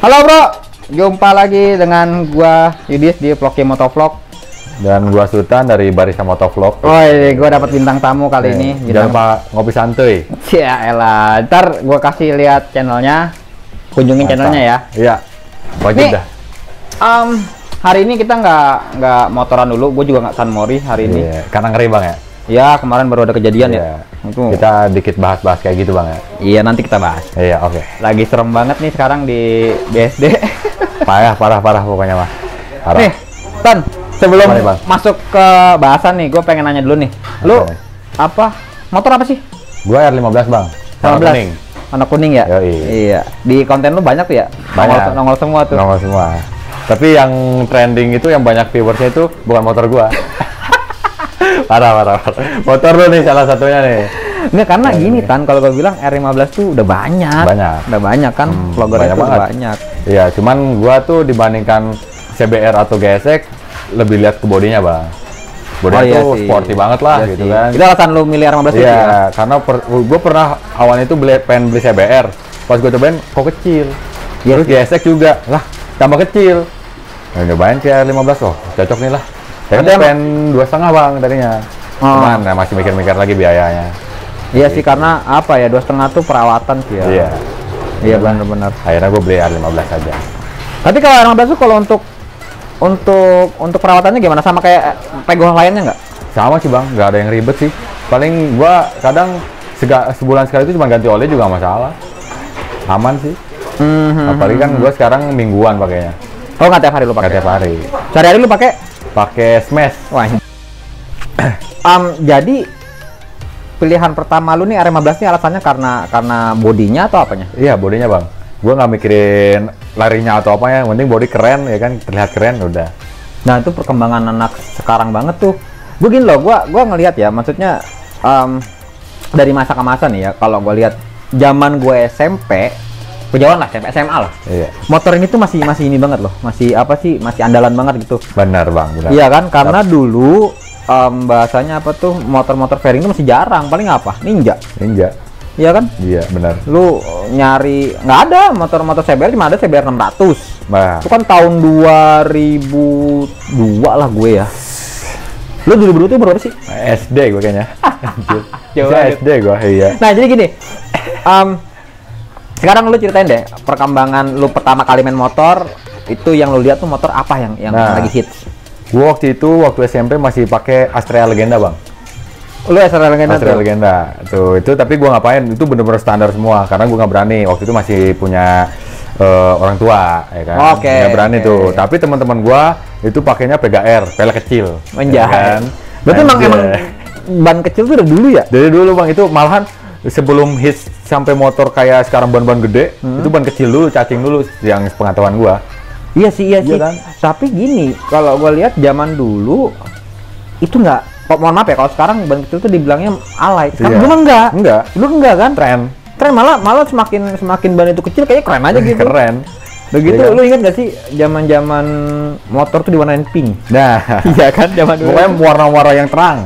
Halo bro, jumpa lagi dengan gua Yudis di Vlognya Motovlog. Dan gua Sultan dari Barisan Motovlog. Oh iya, gua dapat bintang tamu kali ini. Jangan lupa ngopi santuy. Ya elah, ntar gua kasih lihat channelnya, kunjungin channelnya ya. Iya, wajib dah. Hari ini kita nggak motoran dulu, gue juga nggak San Mori hari ini. Iya, karena ngeri bang ya. Ya kemarin baru ada kejadian ya. Itu. Kita dikit bahas-bahas kayak gitu bang ya. Iya nanti kita bahas. Iya oke. Lagi serem banget nih sekarang di BSD. Parah pokoknya mah. Parah. Nih, Tan, sebelum Mari, Bang. masuk ke bahasan nih, gue pengen nanya dulu nih. Lu Oke. apa? Motor apa sih? Gua R15 bang. Warna 15. kuning. Warna kuning ya? Yoi. Iya. Di konten lu banyak tuh ya? Banyak. Nongol semua tuh. Nongol semua. Tapi yang trending itu yang banyak viewersnya itu bukan motor gua. parah. Motor lu nih salah satunya nih. Nggak, karena gini Tan, kalau gue bilang R15 tuh udah banyak. Udah banyak kan, vlogger itu banyak. Iya, cuman gua tuh dibandingkan CBR atau GSX lebih lihat ke bodinya bang. Bodinya tuh sporty banget lah iya gitu sih. kan. Itu alasan lu milih R15 itu Iya, ya? karena gua pernah awalnya itu pengen beli CBR. Pas gua cobain kok kecil. Iya, Terus GSX juga lah tambah kecil. Nah, nyobain ke R15 oh cocok nih lah. Saya kan pengen 2,5 bang tadinya. Cuman ya masih mikir-mikir lagi biayanya. Iya sih, karena apa ya, 2,5 tuh perawatan sih ya. Iya. Iya benar-benar. Akhirnya gue beli R15 aja. Tapi kalau R15 tuh kalau untuk perawatannya gimana? Sama kayak Pego lainnya nggak? Sama sih bang, nggak ada yang ribet sih. Paling gua kadang sebulan sekali itu cuma ganti oli juga nggak masalah. Aman sih. Apalagi kan gua sekarang mingguan pakainya. Oh nggak tiap hari lu pakai? Nggak tiap hari. Sehari-hari lu pakai? Pakai smash. Wah. Jadi pilihan pertama lu nih R15 nih alasannya karena bodinya atau apanya? Iya bodinya bang. Gua nggak mikirin larinya atau apanya, yang penting body keren ya kan, terlihat keren udah. Nah itu perkembangan anak sekarang banget tuh. Gue gini loh, gua ngelihat ya, maksudnya dari masa ke masa nih ya. Kalau gue lihat zaman gue SMP, kejauhan lah SMP SMA lah. Iya. Motor ini tuh masih ini banget loh, masih apa sih, masih andalan banget gitu. Benar bang, benar. Iya kan, karena dulu bahasanya apa tuh, motor-motor fairing itu masih jarang, paling apa? Ninja. Iya kan? Iya benar. Lu nyari nggak ada motor-motor CBR, cuma ada CBR 600. Nah. Itu kan tahun 2002 lah gue ya. Lu 2002 itu berapa sih? SD gue kayaknya. Jauh Bisa SD gue, iya. Nah jadi gini, sekarang lu ceritain deh perkembangan lu pertama kali main motor itu, yang lu lihat tuh motor apa yang lagi hits? Gue waktu SMP masih pakai Astrea Legenda bang. Lu Astrea Legenda Astrea Legenda tuh itu, tapi gue ngapain itu bener-bener standar semua karena gue nggak berani waktu itu, masih punya orang tua ya kan. Oke. Nggak berani tuh, tapi teman-teman gue itu pakainya PGR, pelek kecil. Menjahat. Ya kan? Berarti emang ban kecil tuh udah dulu ya? Dari dulu bang, itu malahan sebelum hits sampai motor kayak sekarang ban-ban gede, itu ban kecil dulu, cacing dulu yang pengetahuan gue. Iya sih. Kan? Tapi gini, kalau gue lihat zaman dulu itu nggak. Mohon maaf ya, kalau sekarang ban kecil tuh dibilangnya alay. Sekarang dulu enggak kan? Tren malah semakin ban itu kecil kayaknya keren aja gitu. Keren. Begitu, Ya kan? lu ingat gak sih zaman motor tuh diwarnain pink? Nah, Iya kan, zaman dulu. pokoknya warna-warna yang terang.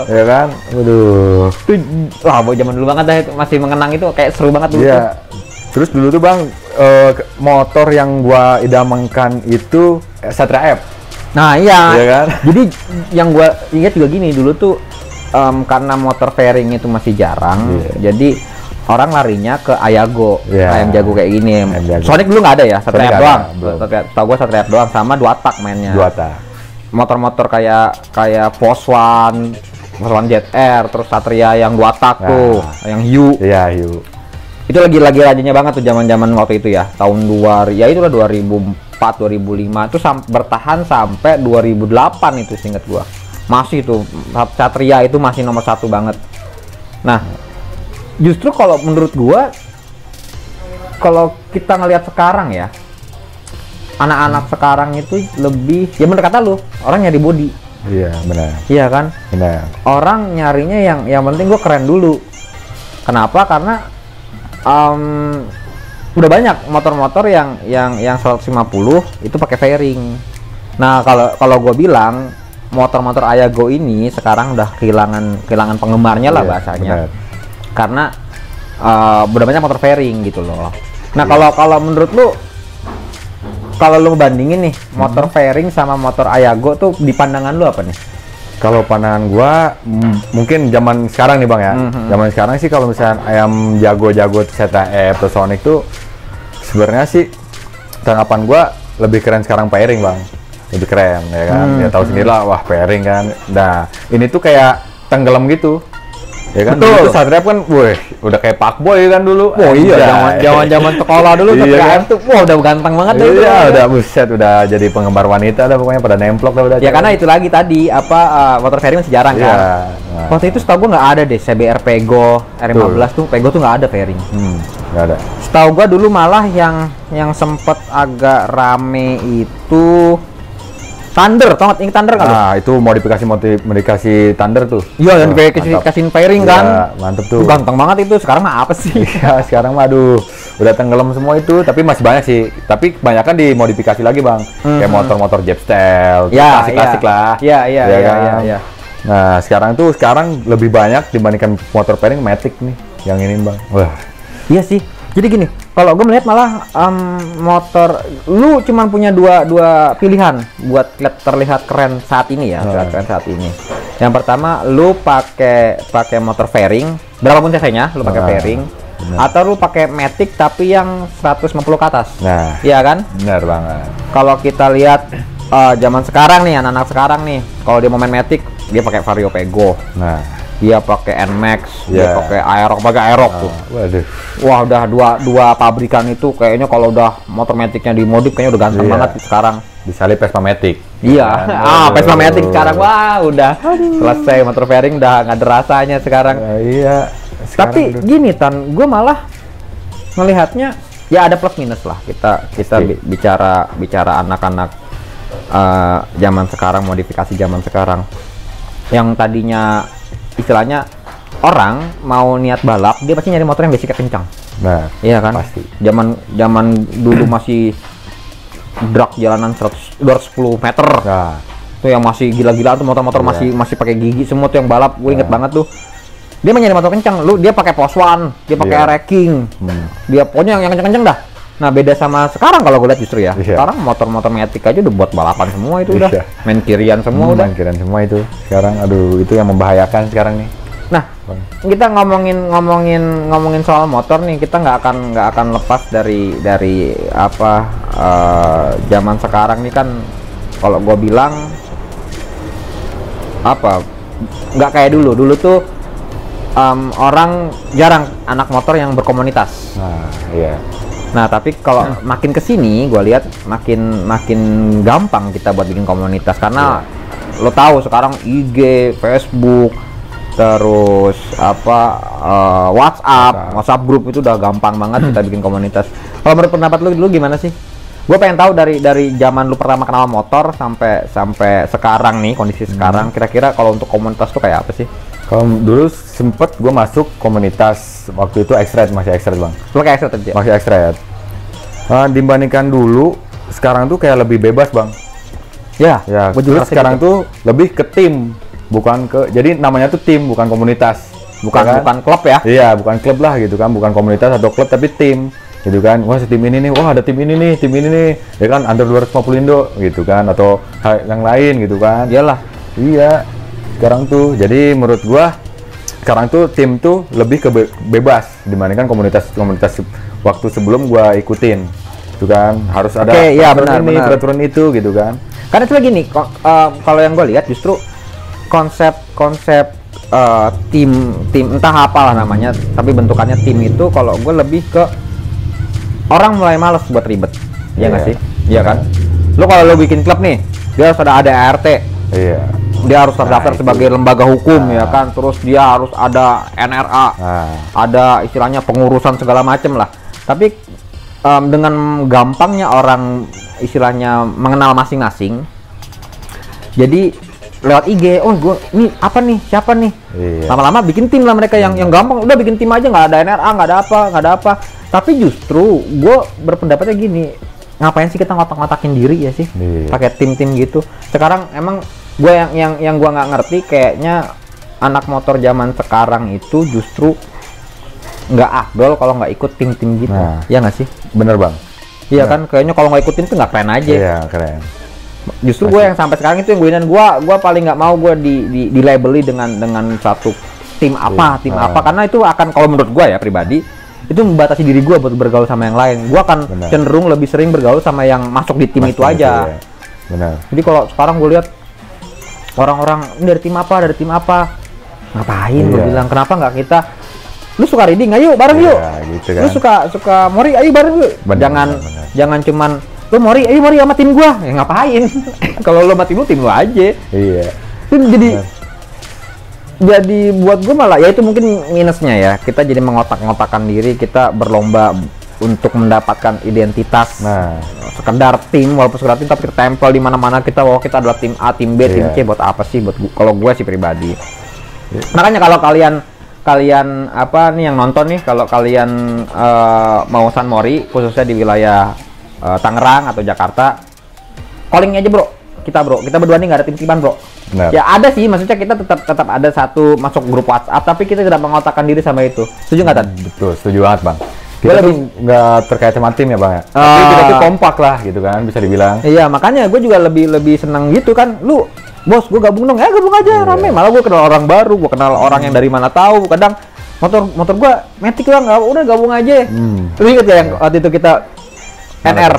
Ya kan? Waduh. Itu zaman dulu banget dah, itu masih mengenang, itu kayak seru banget dulu. Iya. Terus dulu tuh bang, motor yang gua idamkan itu Satria F. Nah iya kan? Jadi yang gua ingat juga gini, dulu tuh karena motor fairing itu masih jarang, jadi orang larinya ke Ayago, ayam jago kayak gini. Sonic dulu nggak ada ya, Satria F doang. Tahu gua Satria F doang, sama dua tak mainnya. Motor-motor kayak Poswan ZR, terus Satria yang dua tak tuh, yang Hiu. Iya, Hiu. Itu lagi rajinnya banget tuh zaman waktu itu ya, tahun 2000 ya, itulah 2004 2005 itu bertahan sampai 2008 itu, seingat gua masih tuh Satria itu masih nomor satu banget. Nah justru kalau menurut gua, kalau kita ngelihat sekarang ya, anak-anak sekarang itu lebih, ya bener kata lu, orang nyari body. Iya benar. Iya kan? Benar. Orang nyarinya yang penting gua keren dulu. Kenapa? Karena udah banyak motor-motor yang 150 itu pakai fairing. Nah kalau gue bilang motor-motor Ayago ini sekarang udah kehilangan penggemarnya lah bahasanya. Benar. Karena udah banyak motor fairing gitu loh. Nah kalau menurut lu kalau lu bandingin nih motor fairing sama motor Ayago tuh di pandangan lu apa nih? Kalau pandangan gua mungkin zaman sekarang nih Bang ya. Zaman sekarang sih kalau misalnya ayam jago-jago ZF atau Sonic tuh sebenarnya sih tanggapan gua lebih keren sekarang fairing Bang. Lebih keren ya kan. Ya tahu sendiri lah, wah fairing kan. Nah, ini tuh kayak tenggelam gitu. Ya kan, betul. Itu Satria kan, wih, udah kayak Pak Boy kan dulu. Oh iya, zaman sekolah dulu iya, kan? tuh, wah udah ganteng banget deh. Iya, udah buset, udah jadi penggemar wanita, udah pokoknya pada nemplok dah udah. Ya karena itu lagi tadi motor fairing masih jarang kan. Nah. Waktu itu setahu gua nggak ada deh CBR Pego R15 tuh, Pego tuh nggak ada fairing. Nggak ada. Setahu gua dulu malah yang sempet agak rame itu Thunder, tau nggak? Ini Thunder kan? Nah, itu modifikasi Thunder tuh. Iya, dan kayak kasihin fairing kan. Ya, mantep tuh. Ganteng banget itu. Sekarang mah apa sih? Ya, sekarang mah aduh, udah tenggelam semua itu, tapi masih banyak sih. Tapi kebanyakan dimodifikasi lagi, Bang. Kayak motor-motor jet style, ya, klasik-klasik lah. Iya. Nah, sekarang lebih banyak dibandingkan motor fairing Matic nih, yang ini, Bang. Wah. Iya sih. Jadi gini, kalau gue melihat malah motor lu cuman punya dua pilihan buat terlihat keren saat ini ya, keren saat ini. Yang pertama, lu pakai motor fairing, berapapun cc-nya, lu pakai fairing, atau lu pakai Matic tapi yang 150 ke atas. Nah, iya kan? Benar banget. Kalau kita lihat zaman sekarang nih, anak-anak sekarang nih, kalau dia mau main Matic, dia pakai Vario Pego. Nah, dia pakai NMAX, dia pakai Aerox, tuh. Waduh. Wah, udah dua pabrikan itu kayaknya kalau udah motor Matic-nya dimodif kayaknya udah ganteng banget sekarang. Disalip Vespa Matic. Iya, Vespa Matic sekarang, wah udah selesai motor fairing, udah nggak ada rasanya sekarang. Iya. Tapi gini Tan, gue malah melihatnya ya ada plus minus lah. Kita bicara anak-anak zaman sekarang, modifikasi zaman sekarang, yang tadinya istilahnya orang mau niat balap, dia pasti nyari motor yang basicnya kencang. Nah, iya kan? Pasti. Zaman dulu masih drag jalanan 210 meter. Nah, tuh yang masih gila-gilaan tuh motor-motor masih pakai gigi semua tuh yang balap. Gue inget banget tuh. Dia nyari motor kencang, dia pakai Poswan, dia pakai Wrecking. Dia pokoknya yang kencang-kencang dah. Nah, beda sama sekarang kalau gue lihat justru ya. Sekarang motor-motor Matic aja udah buat balapan semua itu udah. Main kirian semua udah. Main kirian semua itu. Sekarang aduh, itu yang membahayakan sekarang nih. Nah, kita ngomongin soal motor nih, kita nggak akan lepas dari zaman sekarang nih kan. Kalau gue bilang nggak kayak dulu tuh orang jarang anak motor yang berkomunitas. Nah, iya. Nah, tapi kalau makin kesini, gue lihat makin gampang kita buat bikin komunitas karena lo tahu sekarang IG, Facebook, terus WhatsApp grup itu udah gampang banget kita bikin komunitas. Kalau menurut pendapat lu dulu gimana sih? Gue pengen tahu dari zaman lu pertama kenal motor sampai sekarang nih, kondisi sekarang, kira-kira kalau untuk komunitas tuh kayak apa sih? Kalau dulu sempet gue masuk komunitas waktu itu X-Ride, masih X-Ride Bang. Lu kayak X-Ride aja? Masih X-Ride. Dibandingkan dulu, sekarang tuh kayak lebih bebas Bang. Ya, dulu sekarang tuh lebih ke tim, jadi namanya tuh tim, bukan komunitas. Bukan klub ya? Iya, bukan klub lah gitu kan, bukan komunitas atau klub tapi tim. Gitu kan, wah tim ini nih, wah ada tim ini nih, ya kan under 250 Indo gitu kan, atau yang lain gitu kan. Iyalah. Iya. Sekarang tuh, jadi menurut gua sekarang tuh tim tuh lebih ke bebas dibandingkan komunitas waktu sebelum gua ikutin, gitu kan, harus ada peraturan itu gitu kan. Karena itu lagi nih, kalau yang gua lihat justru konsep tim entah apalah namanya, tapi bentukannya tim itu kalau gue lebih ke orang mulai males buat ribet, ya nggak sih? Iya kan? Lo kalau lo bikin klub nih, dia harus ada ART. Iya. Dia harus terdaftar sebagai lembaga hukum, ya kan, terus dia harus ada NRA, ada istilahnya pengurusan segala macem lah. Tapi dengan gampangnya orang istilahnya mengenal masing-masing, jadi lewat IG, gue ini apa nih, siapa nih, lama-lama bikin tim lah mereka yang gampang, udah bikin tim aja, nggak ada NRA, nggak ada apa. Tapi justru gue berpendapatnya gini, ngapain sih kita ngotak-ngotakin diri ya sih, pakai tim-tim gitu. Sekarang emang gue yang gue nggak ngerti, kayaknya anak motor zaman sekarang itu justru nggak afdol kalau nggak ikut tim-tim gitu. Ya nggak sih? Bener Bang. Iya kan, kayaknya kalau nggak ikutin tuh nggak keren aja. Iya, keren. Justru gue yang sampai sekarang itu yang gue paling nggak mau gue di labeli dengan satu tim apa, karena itu akan, kalau menurut gue ya pribadi, itu membatasi diri gue buat bergaul sama yang lain. Gue akan cenderung lebih sering bergaul sama yang masuk di tim itu aja. Ya. Benar. Jadi kalau sekarang gue lihat orang-orang ini dari tim apa, ngapain? Gue bilang kenapa nggak kita, lu suka reading, ayo bareng yuk. Gitu kan. Lu suka mori, ayo bareng yuk. Jangan cuman lu mori, ayo mori sama tim gua. Ya ngapain? Kalau lu sama tim lu aja. Iya. Itu jadi buat gua malah ya itu mungkin minusnya ya. Kita jadi mengotak-ngotakan diri, kita berlomba untuk mendapatkan identitas. Nah, sekedar tim, walaupun sekedar tim tapi tempel di mana-mana kita bahwa kita adalah tim A, tim B, tim C. Buat apa sih? Kalau gua sih pribadi. Makanya kalau kalian apa nih yang nonton nih, kalau kalian mau San Mori khususnya di wilayah Tangerang atau Jakarta, calling aja bro, kita berdua nih nggak ada tim-timan bro. Benar. Ya ada sih, maksudnya kita tetap ada satu masuk grup WhatsApp, tapi kita tidak mengotakkan diri sama itu. Setuju nggak Tan? Betul, setuju banget bang. Kita tuh nggak terkait sama tim ya bang ya, tapi kita tuh kompak lah gitu kan, bisa dibilang. Iya, makanya gue juga lebih senang gitu kan, lu bos gue gabung dong, ya gabung aja rame, malah gue kenal orang baru, gue kenal orang yang dari mana tahu, kadang motor gue metik lah, nggak udah gabung aja. Lu inget ya yang waktu itu kita NR,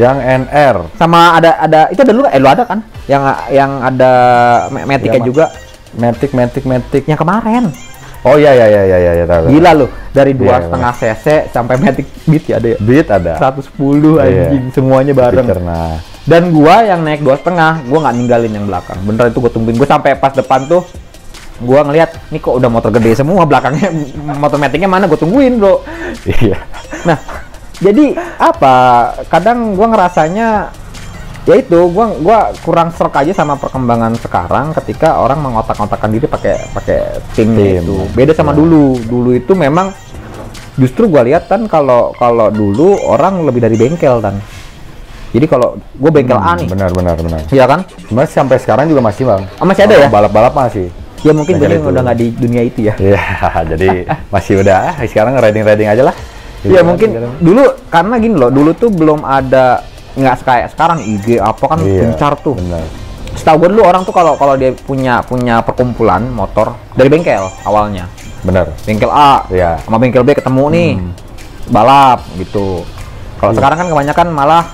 yang NR sama ada itu ada lu ada kan yang ada metiknya juga, metik yang kemarin. Oh iya tahu. Gila lu, dari 2,5 cc sampai Matic Beat ya ada ya? Beat ada 110 anjing, semuanya bareng. Dan gua yang naik 2,5, gua nggak ninggalin yang belakang. Bener itu gua tungguin, gua sampai pas depan tuh gua ngeliat nih kok udah motor gede semua belakangnya, motor Maticnya mana, gua tungguin bro. Iya. Nah jadi apa, kadang gua ngerasanya ya itu gua kurang serk aja sama perkembangan sekarang ketika orang mengotak-ngotakkan diri pakai tim itu. Beda sama dulu itu memang justru gua lihat kan kalau dulu orang lebih dari bengkel kan. Jadi kalau gua bengkel A nih. Benar. Iya kan? Mas sampai sekarang juga masih bang. Masih ada ya? Balap masih. Ya mungkin gue udah nggak di dunia itu ya. Iya, jadi masih udah. Sekarang riding aja lah. Iya mungkin dulu karena gini loh, dulu tuh belum ada, nggak kayak sekarang IG apa kan gencar tuh. Benar. Setahu gue dulu orang tuh kalau dia punya perkumpulan motor dari bengkel awalnya. Benar. Bengkel A sama bengkel B ketemu nih balap gitu. Kalau sekarang kan kebanyakan malah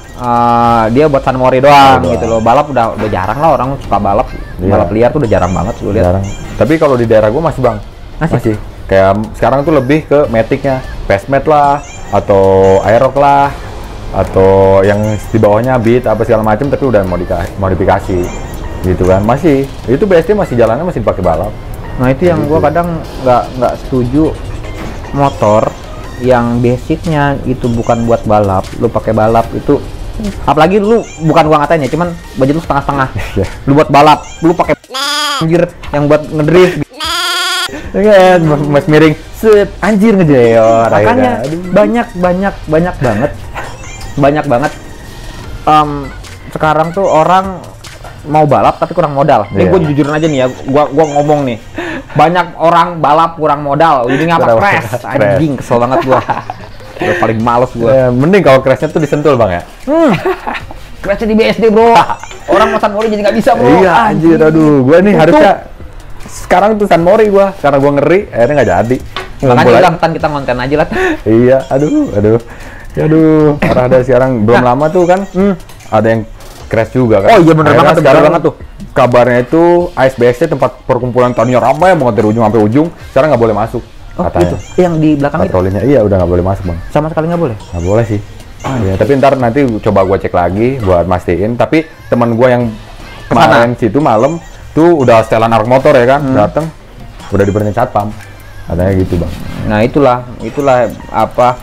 dia buat San Mori doang gitu loh. Balap udah jarang lah orang suka balap. Balap liar tuh udah jarang banget gue lihat. Tapi kalau di daerah gue masih bang. Masih. Kayak sekarang tuh lebih ke metiknya, Fastmat lah, atau Aerox lah, atau yang di bawahnya Beat apa segala macam, tapi udah modifikasi gitu kan. Masih itu BSD masih jalannya masih dipakai balap. Nah itu yang gua kadang nggak setuju, motor yang basicnya itu bukan buat balap, lu pakai balap itu, apalagi lu, bukan gua ngatain ya, cuman budget lu setengah-setengah. Lu buat balap, lu pakai anjir yang buat ngedrift. Ya, mas miring, set, anjir ngejeor. Makanya banyak banget. Sekarang tuh orang mau balap tapi kurang modal. Ini gue jujurin aja nih ya, gua ngomong nih. Banyak orang balap kurang modal. Ujungnya apa? Crash. Anjing, kesel banget gua. Udah paling males gua. Mending kalau crashnya tuh disentul bang ya. Crashnya di BSD bro. Orang mau San Mori jadi nggak bisa bro. Iya anjir, aduh. Gua nih harusnya sekarang tuh San Mori gua, karena gua ngeri, akhirnya nggak jadi. Makanya bilang kita konten aja lah. Iya, aduh, parah ada sekarang. Belum lama tuh kan, ada yang crash juga kan. Oh iya bener banget tuh. Kabarnya itu ASBSC tempat perkumpulan Tamiya ramai banget dari ujung sampai ujung. Sekarang nggak boleh masuk. Oh katanya. Itu yang di belakang patrolinya itu? Iya udah nggak boleh masuk bang. Sama sekali nggak boleh? Nggak boleh sih. Ya, tapi ntar nanti coba gua cek lagi buat mastiin. Tapi teman gua yang kemarin situ malam tuh udah setelan arak motor ya kan, dateng udah diberhentiin satpam. Katanya gitu bang. Nah itulah apa,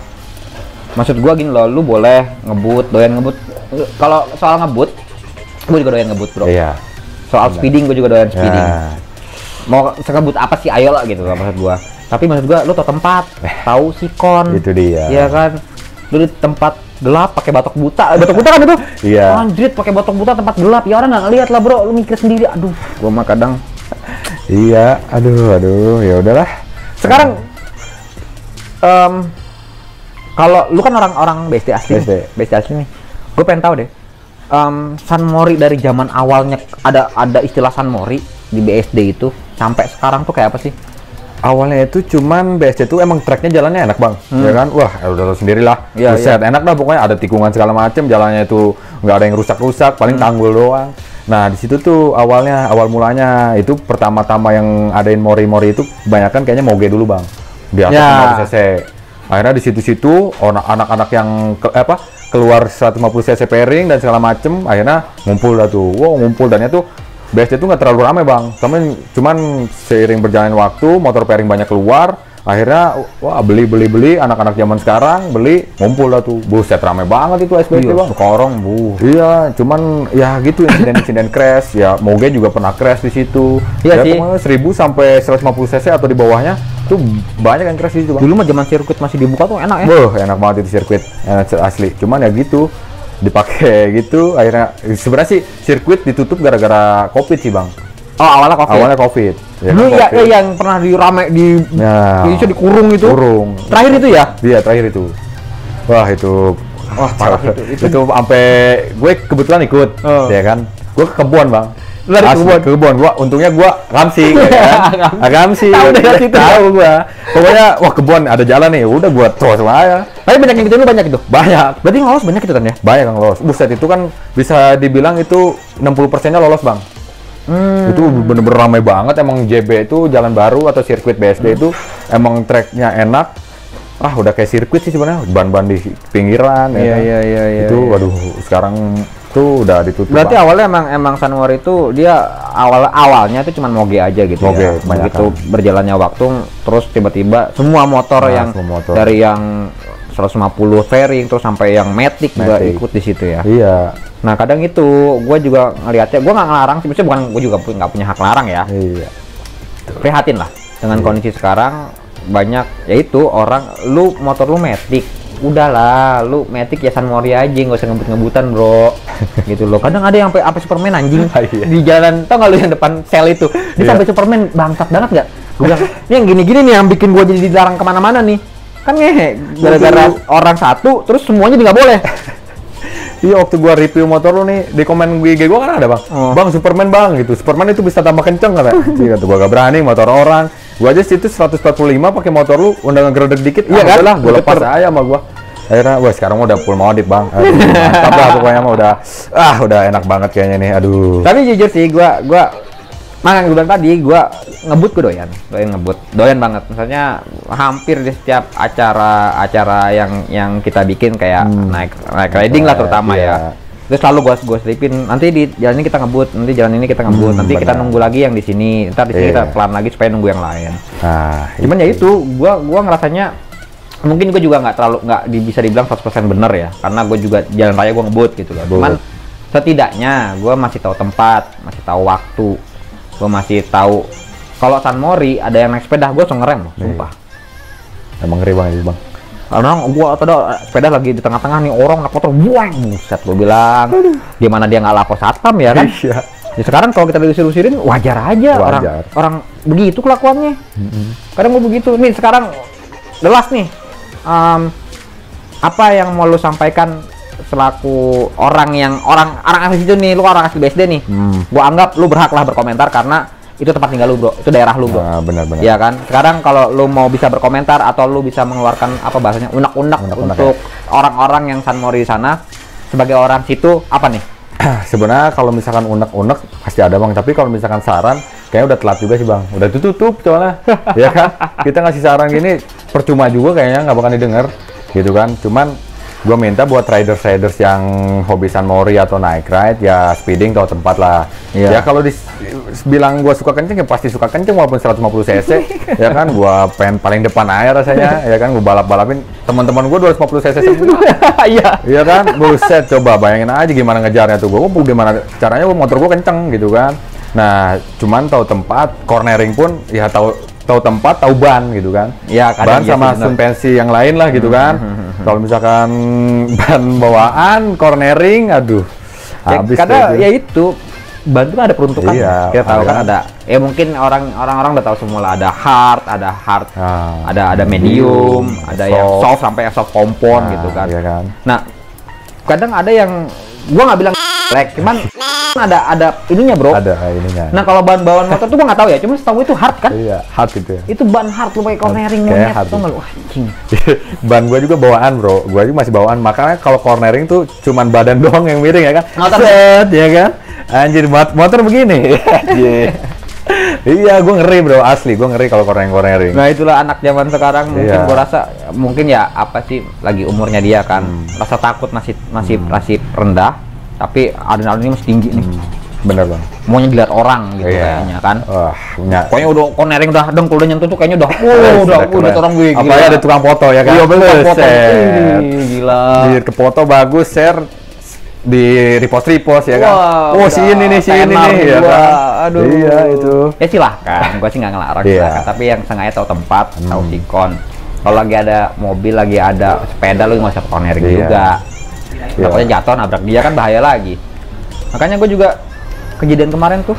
maksud gua gini loh, lu boleh doyan ngebut. Kalau soal ngebut, gua juga doyan ngebut bro. Iya. Soal speeding gua juga doyan speeding. Mau sekebut apa sih, ayo lah gitu maksud gua. Tapi maksud gua lu tau tempat, tahu sikon. Itu dia. Iya kan, lu di tempat gelap pakai batok buta kan itu? Iya. Anjrit pakai batok buta tempat gelap, ya orang nggak ngeliat lah bro, lu mikir sendiri. Aduh, gua mah kadang. Iya, aduh, ya udahlah. Sekarang Kalau lu kan orang BSD asli, BSD asli nih. Gue pengen tahu deh. San Mori dari zaman awalnya ada istilah San Mori di BSD itu sampai sekarang tuh kayak apa sih? Awalnya itu cuman BSD itu emang tracknya jalannya enak bang, ya kan? Wah, udah tau sendiri lah. Buset, enak dah pokoknya, ada tikungan segala macem, jalannya itu nggak ada yang rusak-rusak, paling tanggul doang. Nah di situ tuh awal mulanya itu pertama-tama yang adain Mori itu kebanyakan kayaknya Moge dulu bang, di atas 150 cc. Akhirnya di situ anak-anak yang keluar 150 cc pairing dan segala macem, akhirnya ngumpul dah tuh. Wow, ngumpul, dan itu BSD itu nggak terlalu ramai bang, cuman seiring berjalan waktu motor pairing banyak keluar, akhirnya wah beli anak-anak zaman sekarang beli, ngumpul dah tuh. Buset, ramai banget itu SBSD bang. Sekarang bu. Iya, cuman ya gitu insiden crash, ya Moge juga pernah crash di situ. Iya ya, sih. 1000 sampai 150 cc atau di bawahnya tuh banyak yang crash di situ bang. Dulu mah zaman sirkuit masih dibuka tuh enak ya. Enak banget itu sirkuit, enak asli. Cuman ya gitu, dipakai gitu, akhirnya sebenarnya sih sirkuit ditutup gara-gara COVID sih bang. Oh, awalnya COVID. Ya, dulu kan, ya yang pernah dikurung itu. Kurung. Terakhir itu ya? Iya, terakhir itu. Wah, parah itu sampai gue kebetulan ikut, ya kan. Gue ke kebun bang. Lari ke kebun. Untungnya gue ramsi, ya kan. Ramsi. Tahu gue. Pokoknya wah kebun ada jalan nih, udah gue terus aja. Tapi banyak yang gitu lu banyak itu? Banyak. Berarti lolos banyak itu kan ya? Banyak yang lolos. Buset, itu kan bisa dibilang itu 60%-nya lolos bang. Itu bener-bener ramai banget. Emang JB itu jalan baru atau sirkuit BSD itu emang tracknya enak. Udah kayak sirkuit sih sebenarnya. Ban-ban di pinggiran. Iya. Itu waduh, sekarang tuh udah ditutup. Berarti bang, awalnya emang San Mori itu dia awalnya itu cuma Moge aja gitu. Moge, ya. Begitu berjalannya waktu, terus tiba-tiba semua motor dari yang 150 fairing terus sampai yang Matic juga ikut di situ ya. Iya. Nah kadang itu gue juga ngelihatnya, gue nggak ngelarang sih, maksudnya bukan, gue juga nggak punya hak larang ya. Iya. Prihatin lah dengan kondisi sekarang, banyak yaitu orang, motor lu Matic, udahlah lu Matic ya San Mori aja, nggak usah ngebut-ngebutan bro. Gitu loh. Kadang ada yang sampai Superman anjing di jalan, tau nggak lu yang depan sel itu, dia sampai Superman, bangsat banget nggak? Gue bilang ini yang gini-gini nih yang bikin gue jadi dilarang kemana-mana nih, kan ngehe gara-gara orang satu terus semuanya nggak boleh. Iya, waktu gua review motor lu nih, di komen IG gua kan ada bang, bang Superman bang gitu, Superman itu bisa tambah kenceng kata. Iya, gua gak berani motor orang, gua aja situ 145 pakai motor lu, udah ngegeredek dikit, iya kan lah, gua lepas aja sama gua. Akhirnya, wah sekarang udah full modif bang, mantap lah pokoknya mah udah enak banget kayaknya nih, aduh. Tapi jujur sih, gua makanya gue bilang tadi, gue ngebut, gue doyan banget. Misalnya hampir di setiap acara yang kita bikin kayak naik riding lah terutama ya. Terus selalu gue selipin, nanti di jalan ini kita ngebut, nanti jalan ini kita ngebut, nanti kita nunggu lagi yang di sini, ntar di sini kita pelan lagi supaya nunggu yang lain. Cuman ya itu, gue ngerasanya mungkin gue juga nggak bisa dibilang 100% bener ya, karena gue juga jalan raya gue ngebut gitu loh. Cuman setidaknya gue masih tahu tempat, masih tahu waktu. Gue masih tahu kalau San Mori ada yang naik sepeda, gue langsung ngerem loh, sumpah. Emang ngeri banget bang. Karena gue tadi sepeda lagi di tengah-tengah nih, orang naik motor, buang, buset, gue bilang, gimana dia nggak lapor satpam ya kan? Iya. Ya sekarang kalau kita diusir-usirin wajar aja, orang begitu kelakuannya. Kadang gue begitu. Nih sekarang jelas nih, apa yang mau lu sampaikan selaku orang asli itu nih, lu orang asli BSD nih, gua anggap lu berhak lah berkomentar karena itu tempat tinggal lu bro, itu daerah lu bro. Benar-benar. Iya kan. Sekarang kalau lu mau bisa berkomentar atau lu bisa mengeluarkan apa bahasanya unek-unek untuk orang-orang yang San Mori sana sebagai orang situ apa nih? Sebenarnya kalau misalkan unek-unek pasti ada bang, tapi kalau misalkan saran kayaknya udah telat juga sih bang, udah tutup soalnya. Ya kan, kita ngasih saran gini percuma juga kayaknya, nggak bakal didengar gitu kan. Cuman gue minta buat riders yang hobi San Mori atau naik ride ya speeding tahu tempat lah. Ya kalau bilang gue suka kenceng ya pasti suka kenceng walaupun 150 cc. Ya kan, gue pengen paling depan aja rasanya. Ya kan, gue balapin teman-teman gue 250 cc semua. Iya kan, buset, coba bayangin aja gimana ngejarnya tuh. Gue gimana caranya motor gue kenceng gitu kan. Nah cuman tahu tempat, cornering pun ya tahu tempat, tahu ban gitu kan. Ya, ban sama suspensi yang lain lah gitu kan. Kalau misalkan ban bawaan, cornering, aduh, ya, habis. Karena ya itu ban itu kan ada peruntukan. Iya, Kita tahu kan kan. ada. Ya mungkin orang-orang udah tahu semua lah. Ada hard, ada medium, ada yang soft sampai yang soft kompon gitu kan. Iya kan. Nah, kadang ada yang gua nggak bilang jelek, cuman ada ininya bro. Ada ininya. Nah kalau ban bawaan motor tuh gua nggak tahu ya, cuma setahu itu hard kan? Iya, hard itu ya. Itu ban hard lu pakai cornering Kayak monyet hard tuh nggak lu? Wah anjing. Ban gua juga bawaan bro, gua juga masih bawaan. Makanya kalau cornering tuh cuman badan doang yang miring ya kan. Motor. Set, ya kan. Anjir, motor begini. Anjir. Iya, gua ngeri bro, asli gua ngeri kalau cornering. Nah itulah anak zaman sekarang mungkin Iya. gua rasa mungkin ya apa sih lagi umurnya dia kan rasa takut masih rendah tapi adrenalinnya masih tinggi nih. Bener bang. Maunya dilihat orang gitu Iya. kayaknya kan. Wah, punya. Pokoknya udah cornering udah dengkul udah nyentuh tuh kayaknya udah udah orang gue gila. Apalagi ada tukang foto ya kan. Iya bener. Set. Gila. Di ke foto bagus, share di repost ya kan. Wah, Oh si ini nih, si ini tenar nih ya gua. kan. Aduh. Iya itu. Ya silahkan, gua sih nggak ngelarang Iya. silahkan. Tapi yang sengaja tahu tempat, tahu sikon. Kalau lagi ada mobil, lagi ada sepeda, lu nggak usah cornering Iya. juga. Iya. Takutnya jatuh nabrak dia kan bahaya lagi. Makanya gue juga kejadian kemarin tuh,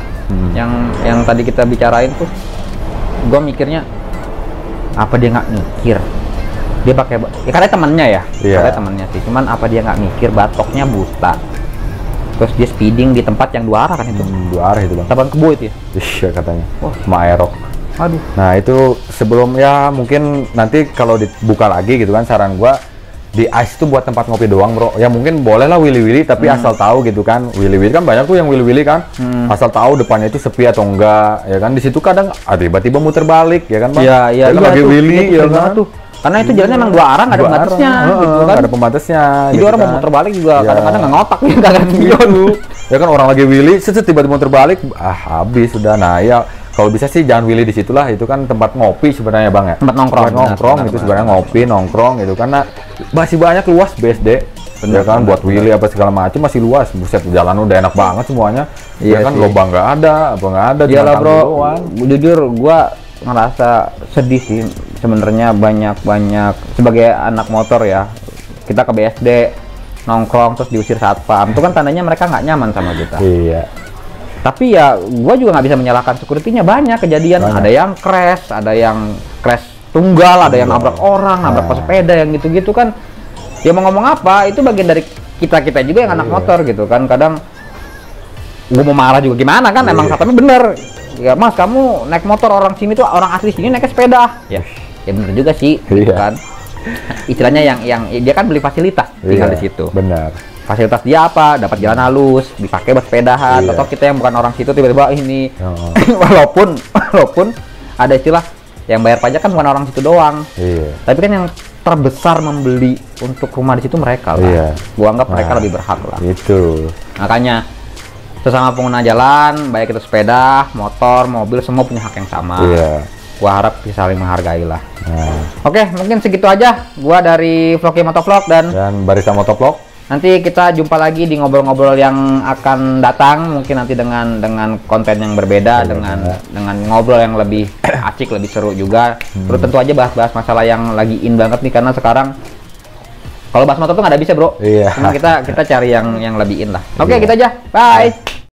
yang tadi kita bicarain tuh, gue mikirnya apa dia nggak mikir? Dia pakai, ya katanya temannya ya, Iya. katanya temannya sih. Cuman apa dia nggak mikir batoknya buta. Terus dia speeding di tempat yang dua arah kan itu. Dua arah itu bang. Taban kebo itu ya. Iya katanya. Wah. Sama aerok. Aduh. Nah itu sebelum ya mungkin nanti kalau dibuka lagi gitu kan, saran gua di ice itu buat tempat ngopi doang bro. Ya mungkin boleh lah willy-willy tapi asal tahu gitu kan. Willy-willy kan banyak tuh yang willy-willy kan. Asal tahu depannya itu sepi atau enggak ya kan. Di situ kadang tiba-tiba muter balik ya kan bang. Iya, iya, Ya kan iya lagi tuh. willy Iya, ya sering banget kan. tuh. Karena itu jalannya emang dua arah nggak ada Dua pembatasnya arah, gitu kan. nggak ada pembatasnya. Jadi gitu orang mau kan. muter balik juga Iya. kadang-kadang nggak ngotak ya nggak ngerti dulu. Ya kan orang lagi willy, set tiba-tiba muter balik, habis sudah. Nah ya kalau bisa sih jangan willy di situlah, itu kan tempat ngopi sebenarnya bang ya. Tempat nongkrong. Tempat nongkrong Benar, itu benar, sebenarnya benar. ngopi nongkrong gitu karena masih banyak luas BSD. Ya kan buat willy apa segala macam masih luas. Buset jalan udah enak banget semuanya. Iya Ya kan sih. lubang nggak ada, apa nggak ada. Iyalah cuma bro, tanggung doang. jujur gua ngerasa sedih sih sebenarnya banyak sebagai anak motor ya. Kita ke BSD nongkrong terus diusir satpam. Itu kan tandanya mereka nggak nyaman sama kita. Iya. Tapi ya gua juga nggak bisa menyalahkan security-nya, banyak kejadian. Banyak. Ada yang crash tunggal, ada yang nabrak orang, nabrak pesepeda yang gitu-gitu kan. Ya mau ngomong apa, itu bagian dari kita juga yang anak motor gitu kan. Kadang gua mau marah juga gimana kan, emang katanya bener. Ya mas, kamu naik motor orang sini tuh, orang asli sini naiknya sepeda. Ya bener juga sih, gitu Iya. kan. Istilahnya yang dia kan beli fasilitas tinggal Iya, di situ. Benar. Fasilitas dia apa? Dapat jalan halus, dipakai buat sepedahan. Iya. Atau kita yang bukan orang situ tiba-tiba ini. Oh. walaupun ada istilah yang bayar pajak kan bukan orang situ doang. Iya. Tapi kan yang terbesar membeli untuk rumah di situ mereka lah. Iya. Gua anggap mereka Nah, lebih berhak lah. Itu. Makanya sesama pengguna jalan, baik itu sepeda, motor, mobil, semua punya hak yang sama. Iya. Gua harap bisa saling menghargai lah. Nah, Oke, mungkin segitu aja. Gua dari Vlognya Motovlog dan dan Barista Motovlog. nanti kita jumpa lagi di ngobrol-ngobrol yang akan datang, mungkin nanti dengan konten yang berbeda, dengan ngobrol yang lebih asik, lebih seru juga. Terus tentu aja bahas-bahas masalah yang lagi in banget nih, karena sekarang kalau bahas motor tuh nggak ada bisa bro. Iya. Cuma kita cari yang lebih in lah. Oke, Iya. gitu aja. Bye.